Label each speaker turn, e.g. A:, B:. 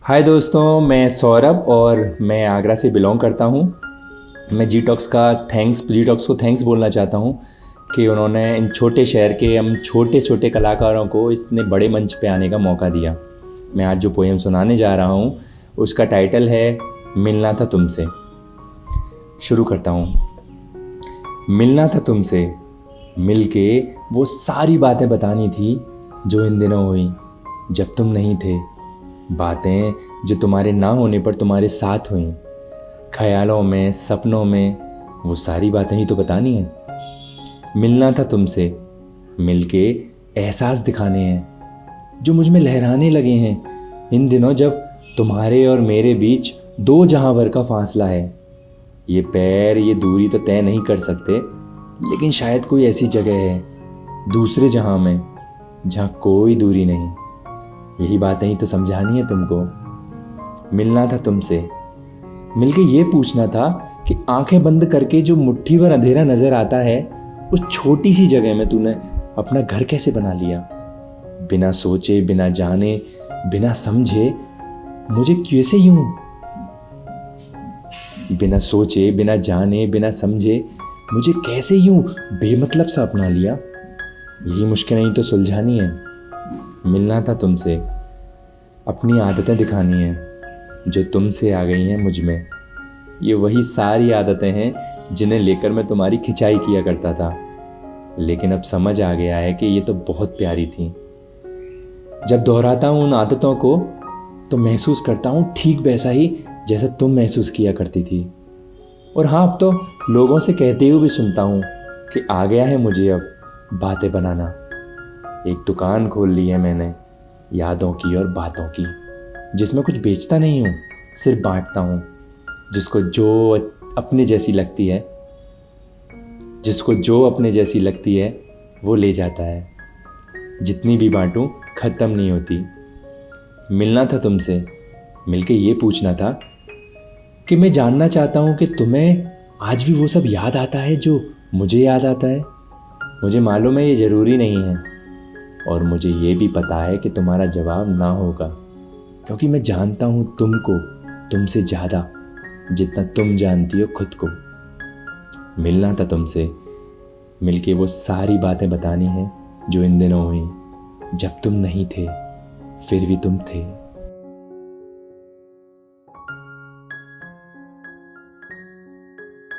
A: हाय दोस्तों, मैं सौरभ और मैं आगरा से बिलोंग करता हूँ। मैं जी टॉक्स को थैंक्स बोलना चाहता हूँ कि उन्होंने इन छोटे शहर के हम छोटे छोटे कलाकारों को इतने बड़े मंच पे आने का मौका दिया। मैं आज जो पोएम सुनाने जा रहा हूँ उसका टाइटल है मिलना था तुमसे। शुरू करता हूँ। मिलना था तुमसे, मिलके वो सारी बातें बतानी थी जो इन दिनों हुई जब तुम नहीं थे। बातें जो तुम्हारे ना होने पर तुम्हारे साथ हुई, ख्यालों में, सपनों में, वो सारी बातें ही तो बतानी हैं। मिलना था तुमसे, मिलके एहसास दिखाने हैं जो मुझ में लहराने लगे हैं इन दिनों जब तुम्हारे और मेरे बीच दो जहां भर का फासला है। ये पैर ये दूरी तो तय नहीं कर सकते, लेकिन शायद कोई ऐसी जगह है दूसरे जहां में जहां कोई दूरी नहीं। यही बातें ही तो समझानी है तुमको। मिलना था तुमसे, मिलके ये पूछना था कि आंखें बंद करके जो मुट्ठी भर अंधेरा नजर आता है, उस छोटी सी जगह में तूने अपना घर कैसे बना लिया। बिना सोचे, बिना जाने, बिना समझे मुझे कैसे यूं बिना सोचे, बिना जाने, बिना समझे मुझे कैसे यूं बेमतलब सा अपना लिया। यही मुश्किलें ही तो सुलझानी है। मिलना था तुमसे, अपनी आदतें दिखानी हैं जो तुमसे आ गई हैं मुझ में। ये वही सारी आदतें हैं जिन्हें लेकर मैं तुम्हारी खिंचाई किया करता था, लेकिन अब समझ आ गया है कि ये तो बहुत प्यारी थी। जब दोहराता हूँ उन आदतों को तो महसूस करता हूँ ठीक वैसा ही जैसा तुम महसूस किया करती थी। और हाँ, अब तो लोगों से कहते हुए भी सुनता हूँ कि आ गया है मुझे अब बातें बनाना। एक दुकान खोल ली है मैंने यादों की और बातों की, जिसमें कुछ बेचता नहीं हूँ, सिर्फ बांटता हूँ। जिसको जो अपने जैसी लगती है वो ले जाता है। जितनी भी बांटूं ख़त्म नहीं होती। मिलना था तुमसे, मिलके ये पूछना था कि मैं जानना चाहता हूँ कि तुम्हें आज भी वो सब याद आता है जो मुझे याद आता है। मुझे मालूम है ये ज़रूरी नहीं है, और मुझे ये भी पता है कि तुम्हारा जवाब ना होगा, क्योंकि मैं जानता हूँ तुमको तुमसे ज़्यादा जितना तुम जानती हो खुद को। मिलना था तुमसे, मिलके वो सारी बातें बतानी हैं जो इन दिनों हुई जब तुम नहीं थे फिर भी तुम थे।